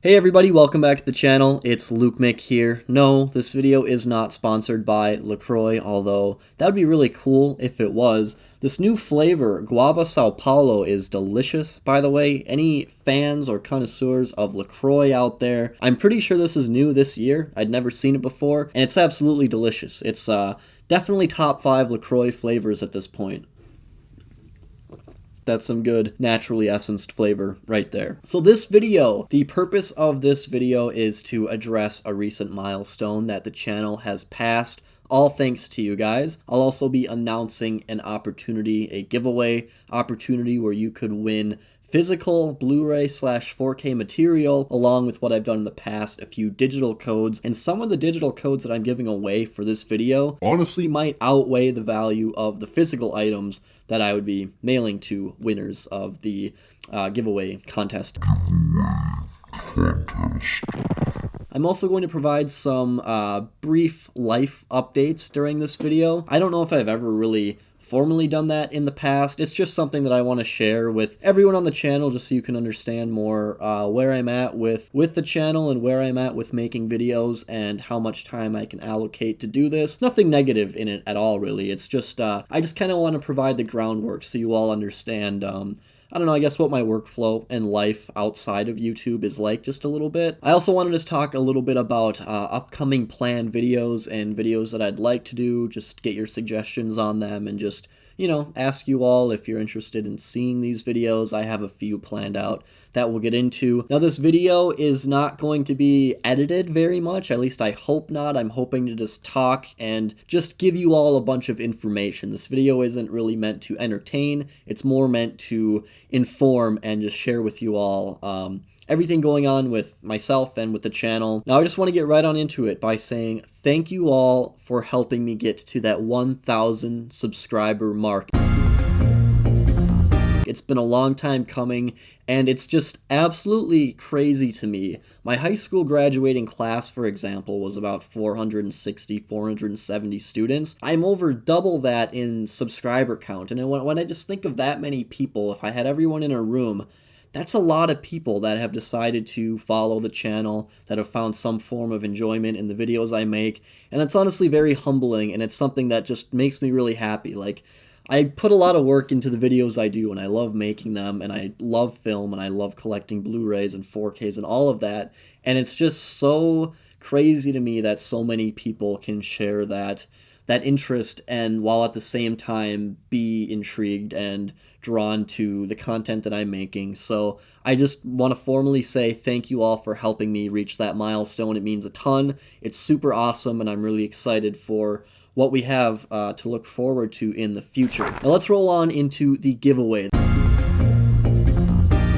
Hey everybody, welcome back to the channel. It's lukemick here. No, this video is not sponsored by LaCroix, although that would be really cool if it was. This new flavor, Guava Sao Paulo, is delicious, by the way. Any fans or connoisseurs of LaCroix out there, I'm pretty sure this is new this year. I'd never seen it before, and it's absolutely delicious. It's definitely top 5 LaCroix flavors at this point. That's some good naturally essenced flavor right there. So this video, the purpose of this video is to address a recent milestone that the channel has passed, all thanks to you guys. I'll also be announcing an opportunity, a giveaway opportunity where you could win physical Blu-ray / 4K material, along with what I've done in the past, a few digital codes, and some of the digital codes that I'm giving away for this video honestly might outweigh the value of the physical items that I would be mailing to winners of the giveaway contest. I'm also going to provide some brief life updates during this video. I don't know if I've ever really formally done that in the past. It's just something that I want to share with everyone on the channel just so you can understand more where I'm at with the channel and where I'm at with making videos and how much time I can allocate to do this. Nothing negative in it at all, really. It's just, I just kind of want to provide the groundwork so you all understand, I don't know, I guess what my workflow and life outside of YouTube is like just a little bit. I also wanted to talk a little bit about upcoming planned videos and videos that I'd like to do, just get your suggestions on them and just, you know, ask you all if you're interested in seeing these videos. I have a few planned out that we'll get into. Now this video is not going to be edited very much, at least I hope not. I'm hoping to just talk and just give you all a bunch of information. This video isn't really meant to entertain, it's more meant to inform and just share with you all everything going on with myself and with the channel. Now I just want to get right on into it by saying thank you all for helping me get to that 1,000 subscriber mark. It's been a long time coming, and it's just absolutely crazy to me. My high school graduating class, for example, was about 460, 470 students. I'm over double that in subscriber count, and when I just think of that many people, if I had everyone in a room, that's a lot of people that have decided to follow the channel, that have found some form of enjoyment in the videos I make, and it's honestly very humbling, and it's something that just makes me really happy. Like, I put a lot of work into the videos I do, and I love making them, and I love film, and I love collecting Blu-rays and 4Ks and all of that, and it's just so crazy to me that so many people can share that interest and while at the same time be intrigued and drawn to the content that I'm making. So I just want to formally say thank you all for helping me reach that milestone. It means a ton. It's super awesome, and I'm really excited for what we have to look forward to in the future. Now let's roll on into the giveaway.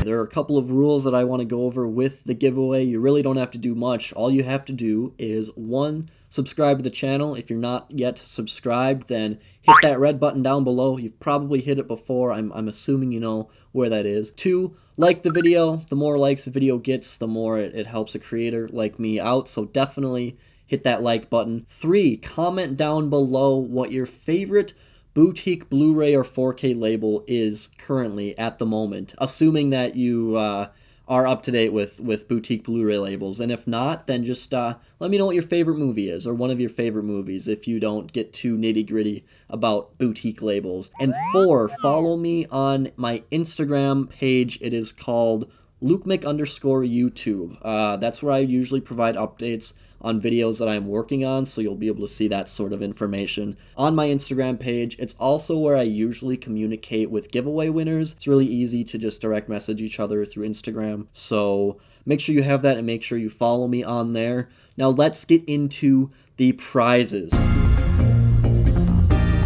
There are a couple of rules that I want to go over with the giveaway. You really don't have to do much. All you have to do is 1, subscribe to the channel. If you're not yet subscribed, then hit that red button down below. You've probably hit it before. I'm assuming you know where that is. 2, like the video. The more likes the video gets, the more it helps a creator like me out. So definitely hit that like button. 3, comment down below what your favorite boutique Blu-ray or 4K label is currently at the moment, assuming that you are up to date with boutique Blu-ray labels. And if not, then just let me know what your favorite movie is, or one of your favorite movies, if you don't get too nitty-gritty about boutique labels. And 4, follow me on my Instagram page. It is called lukemick_YouTube. That's where I usually provide updates on videos that I'm working on, so you'll be able to see that sort of information on my Instagram page. It's also where I usually communicate with giveaway winners. It's really easy to just direct message each other through Instagram, so make sure you have that and make sure you follow me on there. Now let's get into the prizes.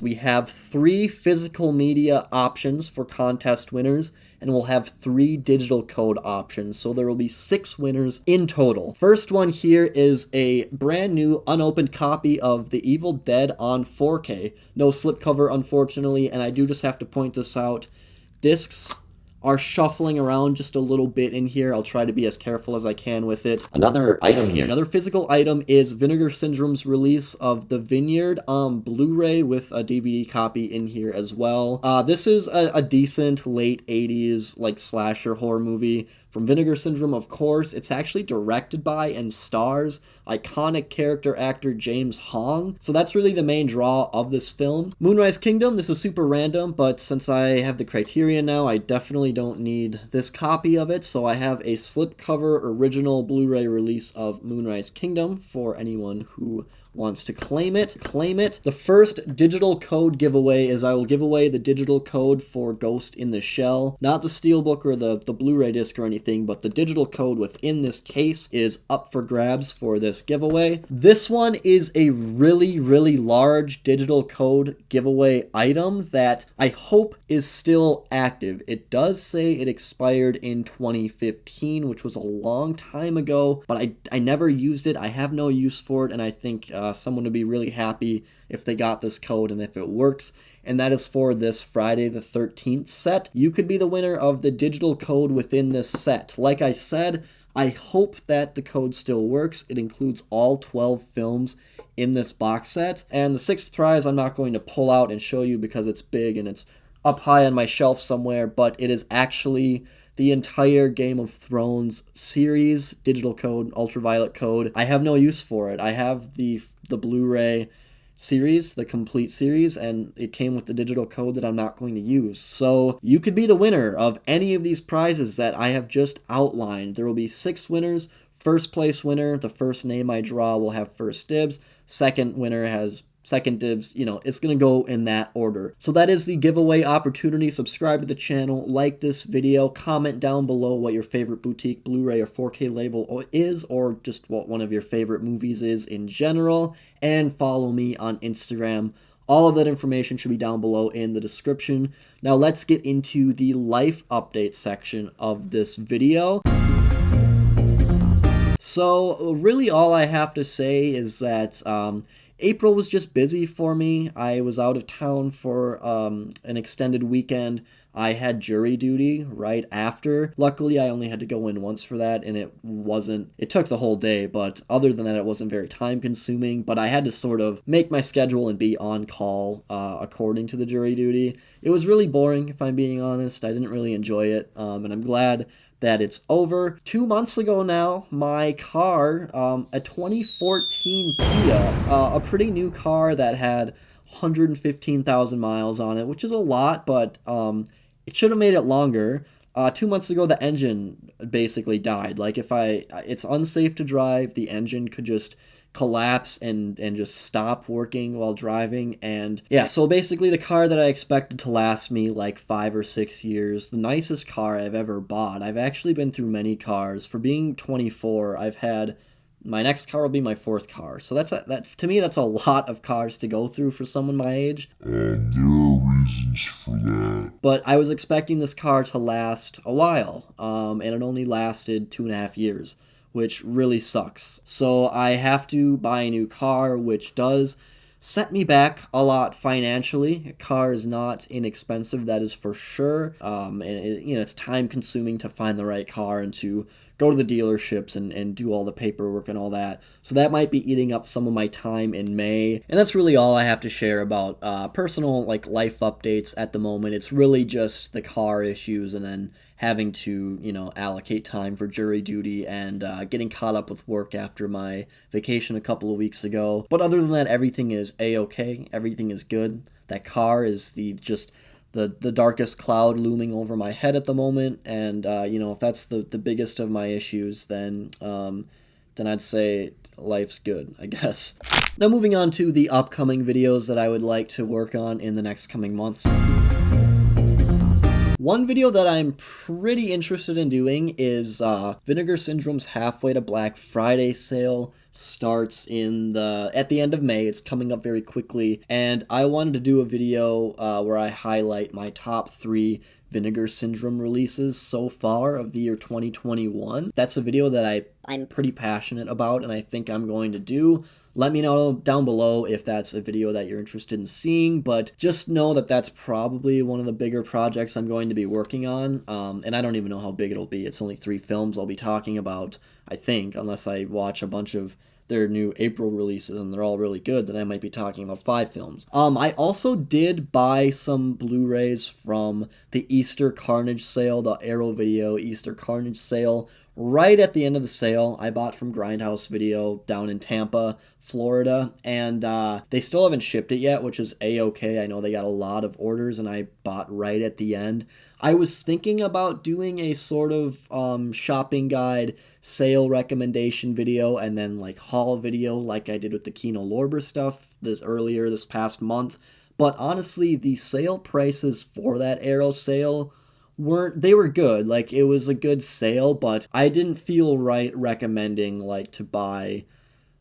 We have 3 physical media options for contest winners, and we'll have 3 digital code options, so there will be 6 winners in total. First one here is a brand new unopened copy of The Evil Dead on 4K. No slipcover, unfortunately, and I do just have to point this out. Discs are shuffling around just a little bit in here. I'll try to be as careful as I can with it. Another item here. Another physical item is Vinegar Syndrome's release of The Vineyard on Blu-ray with a DVD copy in here as well. This is a decent late 80s like slasher horror movie from Vinegar Syndrome, of course. It's actually directed by and stars iconic character actor James Hong. So that's really the main draw of this film. Moonrise Kingdom, this is super random, but since I have the Criterion now, I definitely don't need this copy of it. So I have a slipcover original Blu-ray release of Moonrise Kingdom for anyone who wants to claim it. The first digital code giveaway is I will give away the digital code for Ghost in the Shell. Not the steelbook or the Blu-ray disc or anything, but the digital code within this case is up for grabs for this giveaway. This one is a really, really large digital code giveaway item that I hope is still active. It does say it expired in 2015, which was a long time ago, but I never used it. I have no use for it, and I think someone would be really happy if they got this code and if it works. And that is for this Friday the 13th set. You could be the winner of the digital code within this set. Like I said, I hope that the code still works. It includes all 12 films in this box set. And the sixth prize I'm not going to pull out and show you because it's big and it's up high on my shelf somewhere, but it is actually the entire Game of Thrones series, digital code, ultraviolet code. I have no use for it. I have the Blu-ray series, the complete series, and it came with the digital code that I'm not going to use. So you could be the winner of any of these prizes that I have just outlined. There will be 6 winners. First place winner, the first name I draw, will have first dibs. Second winner has second dibs. You know, it's going to go in that order. So that is the giveaway opportunity. Subscribe to the channel, like this video, comment down below what your favorite boutique Blu-ray or 4K label is, or just what one of your favorite movies is in general, and follow me on Instagram. All of that information should be down below in the description. Now let's get into the life update section of this video. So really all I have to say is that April was just busy for me. I was out of town for an extended weekend. I had jury duty right after. Luckily, I only had to go in once for that, and it took the whole day, but other than that, it wasn't very time consuming, but I had to sort of make my schedule and be on call according to the jury duty. It was really boring, if I'm being honest. I didn't really enjoy it, and I'm glad that it's over. 2 months ago now, my car, a 2014 Kia, a pretty new car that had 115,000 miles on it, which is a lot, but it should have made it longer. 2 months ago, the engine basically died. Like, it's unsafe to drive. The engine could just collapse and just stop working while driving. And yeah, so basically the car that I expected to last me like 5 or 6 years, the nicest car I've ever bought. I've actually been through many cars. For being 24, I've had my next car will be my 4th car. So to me, that's a lot of cars to go through for someone my age. There are reasons for that. But I was expecting this car to last a while, and it only lasted 2.5 years, which really sucks. So I have to buy a new car, which does set me back a lot financially. A car is not inexpensive, that is for sure. And it's time consuming to find the right car and to go to the dealerships and do all the paperwork and all that. So that might be eating up some of my time in May. And that's really all I have to share about personal life updates at the moment. It's really just the car issues and then having to, allocate time for jury duty and getting caught up with work after my vacation a couple of weeks ago. But other than that, everything is a-okay. Everything is good. That car is the darkest cloud looming over my head at the moment. And, if that's the biggest of my issues, then I'd say life's good, I guess. Now moving on to the upcoming videos that I would like to work on in the next coming months. One video that I'm pretty interested in doing is Vinegar Syndrome's Halfway to Black Friday sale starts at the end of May. It's coming up very quickly, and I wanted to do a video where I highlight my top 3 Vinegar Syndrome releases so far of the year 2021. That's a video that I'm pretty passionate about and I think I'm going to do. Let me know down below if that's a video that you're interested in seeing, but just know that that's probably one of the bigger projects I'm going to be working on, and I don't even know how big it'll be. It's only 3 films I'll be talking about, I think, unless I watch a bunch of their new April releases and they're all really good, then I might be talking about 5 films. I also did buy some Blu-rays from the Easter Carnage sale, the Arrow Video Easter Carnage sale. Right at the end of the sale, I bought from Grindhouse Video down in Tampa, Florida, and they still haven't shipped it yet, which is a-okay. I know they got a lot of orders, and I bought right at the end. I was thinking about doing a sort of shopping guide, sale recommendation video, and then like haul video like I did with the Kino Lorber stuff this past month. But honestly, the sale prices for that Arrow sale they were good. Like, it was a good sale, but I didn't feel right recommending like to buy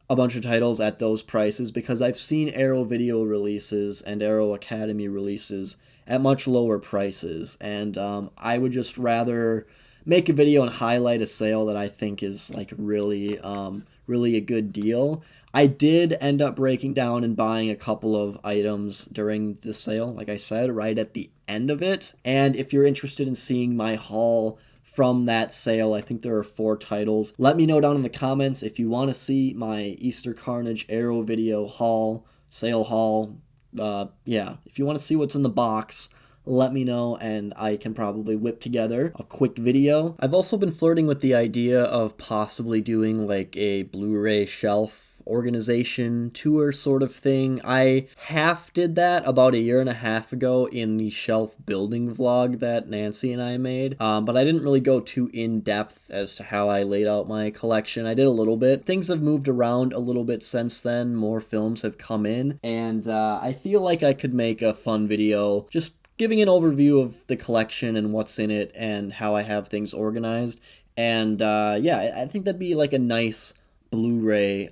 a bunch of titles at those prices because I've seen Arrow Video releases and Arrow Academy releases at much lower prices, and I would just rather make a video and highlight a sale that I think is like really a good deal. I did end up breaking down and buying a couple of items during the sale, like I said, right at the end of it. And if you're interested in seeing my haul from that sale, I think there are 4 titles. Let me know down in the comments if you want to see my Easter Carnage Arrow Video haul, sale haul. If you want to see what's in the box, let me know and I can probably whip together a quick video. I've also been flirting with the idea of possibly doing like a Blu-ray shelf organization tour sort of thing. I half did that about a year and a half ago in the shelf building vlog that Nancy and I made, but I didn't really go too in-depth as to how I laid out my collection. I did a little bit. Things have moved around a little bit since then. More films have come in, and I feel like I could make a fun video just giving an overview of the collection and what's in it and how I have things organized. And I think that'd be like a nice Blu-ray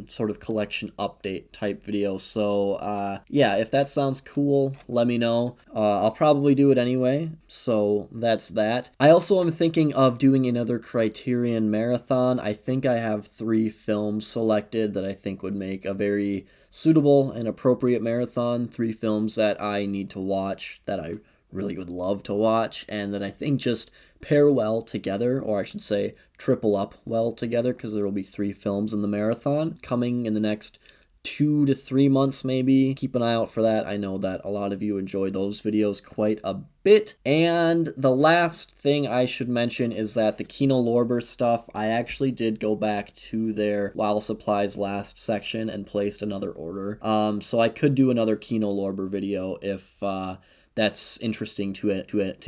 sort of collection update type video. So if that sounds cool, let me know. I'll probably do it anyway, so that's that. I also am thinking of doing another Criterion marathon. I think I have 3 films selected that I think would make a very suitable and appropriate marathon. 3 films that I need to watch, that I really would love to watch, and that I think just pair well together, or I should say triple up well together, because there will be 3 films in the marathon coming in the next 2 to 3 months maybe. Keep an eye out for that. I know that a lot of you enjoy those videos quite a bit. And the last thing I should mention is that the Kino Lorber stuff, I actually did go back to their While Supplies Last section and placed another order. So I could do another Kino Lorber video if that's interesting to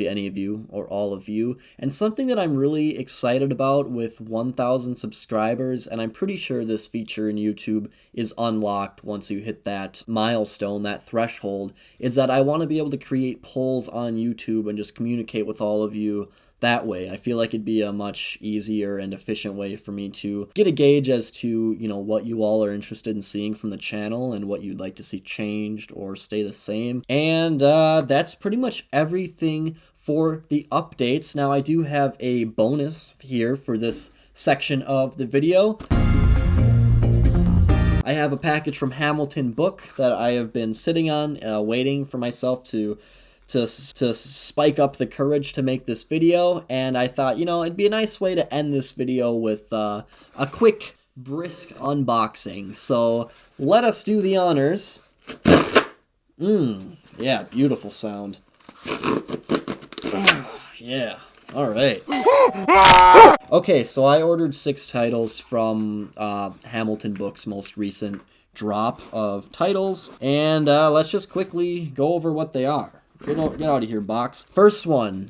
any of you or all of you. And something that I'm really excited about with 1,000 subscribers, and I'm pretty sure this feature in YouTube is unlocked once you hit that milestone, that threshold, is that I want to be able to create polls on YouTube and just communicate with all of you that way. I feel like it'd be a much easier and efficient way for me to get a gauge as to, what you all are interested in seeing from the channel and what you'd like to see changed or stay the same. And that's pretty much everything for the updates. Now, I do have a bonus here for this section of the video. I have a package from Hamilton Book that I have been sitting on, waiting for myself to spike up the courage to make this video, and I thought, it'd be a nice way to end this video with a quick, brisk unboxing. So let us do the honors. Yeah, beautiful sound. Yeah, all right. Okay, so I ordered 6 titles from Hamilton Book's most recent drop of titles, and let's just quickly go over what they are. Get out of here, box. First one.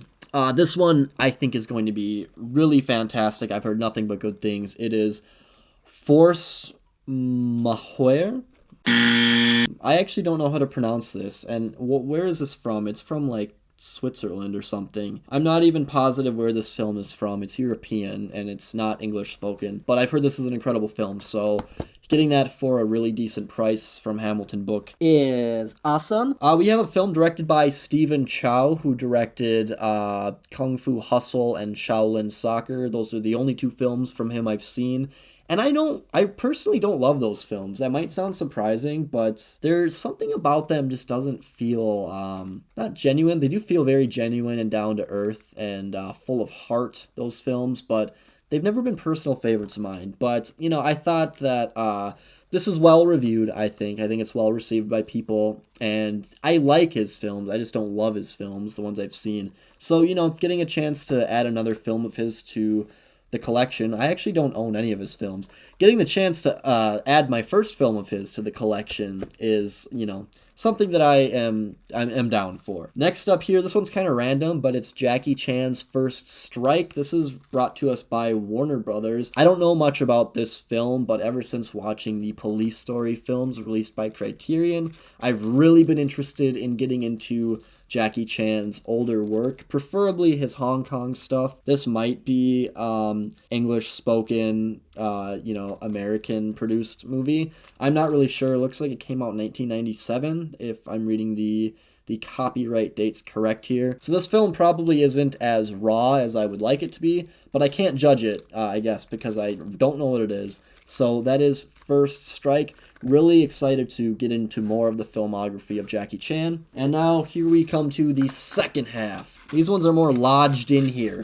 This one I think is going to be really fantastic. I've heard nothing but good things. It is Force Majeure. I actually don't know how to pronounce this. And where is this from? It's from like Switzerland or something. I'm not even positive where this film is from. It's European and it's not English spoken. But I've heard this is an incredible film, so getting that for a really decent price from Hamilton Book is awesome. We have a film directed by Stephen Chow, who directed Kung Fu Hustle and Shaolin Soccer. Those are the only 2 films from him I've seen. And I personally don't love those films. That might sound surprising, but there's something about them just doesn't feel, not genuine. They do feel very genuine and down to earth and full of heart, those films, but they've never been personal favorites of mine. But, you know, I thought that this is well reviewed, I think. I think it's well received by people, and I like his films. I just don't love his films, the ones I've seen. So, you know, getting a chance to add another film of his to the collection. I actually don't own any of his films. Getting the chance to add my first film of his to the collection is, you know, something that I'm down for. Next up here, this one's kind of random, but it's Jackie Chan's First Strike. This is brought to us by Warner Brothers. I don't know much about this film, but ever since watching the Police Story films released by Criterion, I've really been interested in getting into Jackie Chan's older work, preferably his Hong Kong stuff. This might be English spoken, you know, American produced movie. I'm not really sure. It looks like it came out in 1997, if I'm reading the copyright dates correct here. So this film probably isn't as raw as I would like it to be, but I can't judge it, I guess, because I don't know what it is. So that is First Strike. Really excited to get into more of the filmography of Jackie Chan. And now here we come to the second half. These ones are more lodged in here.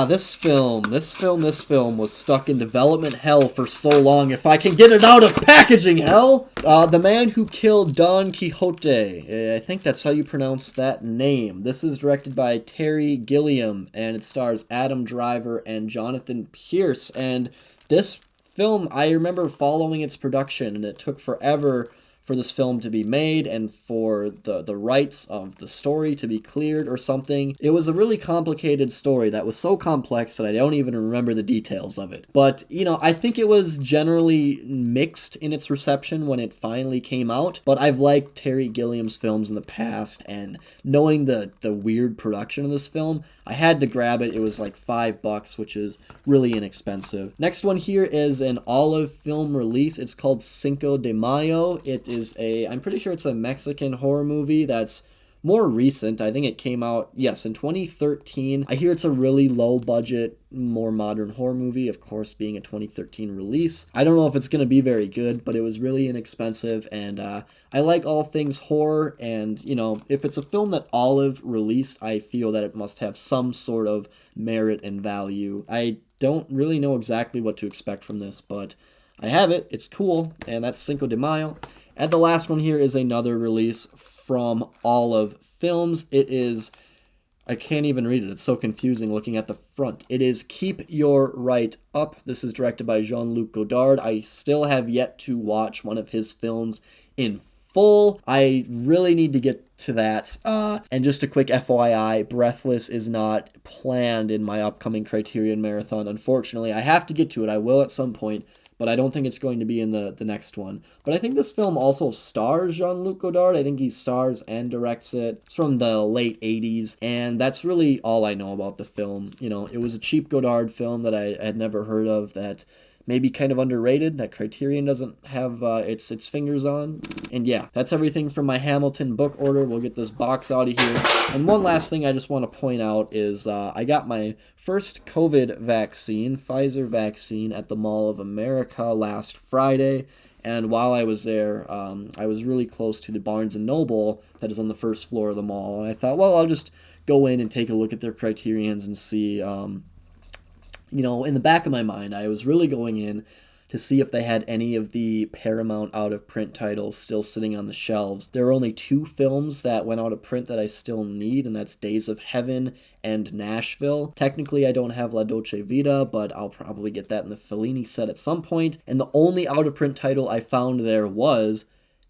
This film was stuck in development hell for so long. If I can get it out of packaging hell! The Man Who Killed Don Quixote. I think that's how you pronounce that name. This is directed by Terry Gilliam, and it stars Adam Driver and Jonathan Pierce. And this film, I remember following its production, and it took forever for this film to be made and for the rights of the story to be cleared or something. It was a really complicated story that was so complex that I don't even remember the details of it. But, you know, I think it was generally mixed in its reception when it finally came out, but I've liked Terry Gilliam's films in the past, and knowing the weird production of this film, I had to grab it. It was like $5, which is really inexpensive. Next one here is an Olive film release. It's called Cinco de Mayo. It is I'm pretty sure it's a Mexican horror movie that's more recent. I think it came out, yes, in 2013. I hear it's a really low budget, more modern horror movie, of course, being a 2013 release. I don't know if it's going to be very good, but it was really inexpensive, and I like all things horror, and, you know, if it's a film that Olive released, I feel that it must have some sort of merit and value. I don't really know exactly what to expect from this, but I have it. It's cool, and that's Cinco de Mayo. And the last one here is another release from Olive Films. It is, I can't even read it. It's so confusing looking at the front. It is Keep Your Right Up. This is directed by Jean-Luc Godard. I still have yet to watch one of his films in full. I really need to get to that. And just a quick FYI, Breathless is not planned in my upcoming Criterion Marathon. Unfortunately, I have to get to it. I will at some point, but I don't think it's going to be in the next one. But I think this film also stars Jean-Luc Godard. I think he stars and directs it. It's from the late 80s, and that's really all I know about the film. You know, it was a cheap Godard film that I had never heard of, that maybe kind of underrated, that Criterion doesn't have its fingers on. And yeah, that's everything from my Hamilton book order. We'll get this box out of here. And one last thing I just want to point out is I got my first COVID vaccine, Pfizer vaccine, at the Mall of America last Friday. And while I was there, I was really close to the Barnes & Noble that is on the first floor of the mall. And I thought, well, I'll just go in and take a look at their Criterions and see, you know, in the back of my mind, I was really going in to see if they had any of the Paramount out-of-print titles still sitting on the shelves. There are only 2 films that went out of print that I still need, and that's Days of Heaven and Nashville. Technically, I don't have La Dolce Vita, but I'll probably get that in the Fellini set at some point. And the only out-of-print title I found there was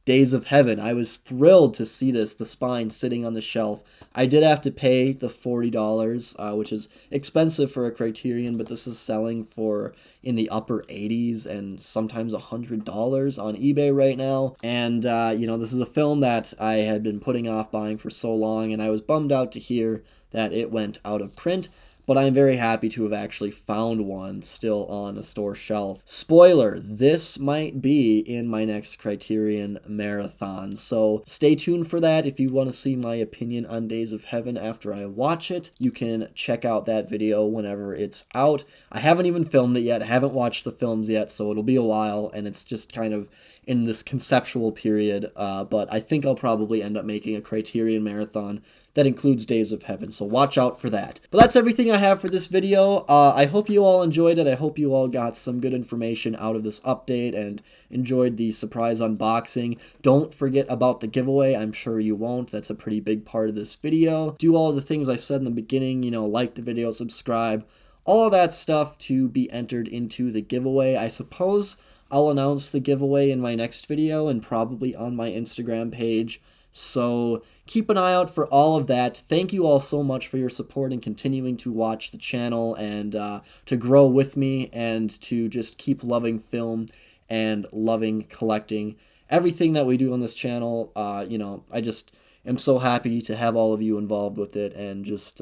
Days of Heaven. I was thrilled to see this, the spine sitting on the shelf. I did have to pay the $40, which is expensive for a Criterion, but this is selling for in the upper 80s and sometimes $100 on eBay right now. And, you know, this is a film that I had been putting off buying for so long, and I was bummed out to hear that it went out of print. But I'm very happy to have actually found one still on a store shelf. Spoiler, this might be in my next Criterion Marathon, so stay tuned for that. If you want to see my opinion on Days of Heaven after I watch it, you can check out that video whenever it's out. I haven't even filmed it yet, I haven't watched the films yet, so it'll be a while, and it's just kind of in this conceptual period, but I think I'll probably end up making a Criterion Marathon that includes Days of Heaven, so watch out for that. But that's everything I have for this video. I hope you all enjoyed it. I hope you all got some good information out of this update and enjoyed the surprise unboxing. Don't forget about the giveaway. I'm sure you won't. That's a pretty big part of this video. Do all the things I said in the beginning, you know, like the video, subscribe, all of that stuff to be entered into the giveaway. I suppose I'll announce the giveaway in my next video and probably on my Instagram page. So keep an eye out for all of that. Thank you all so much for your support and continuing to watch the channel and to grow with me and to just keep loving film and loving collecting. Everything that we do on this channel, you know, I just am so happy to have all of you involved with it and just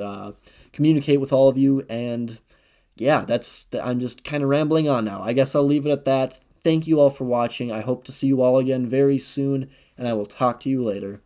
communicate with all of you. And yeah, I'm just kind of rambling on now. I guess I'll leave it at that. Thank you all for watching. I hope to see you all again very soon, and I will talk to you later.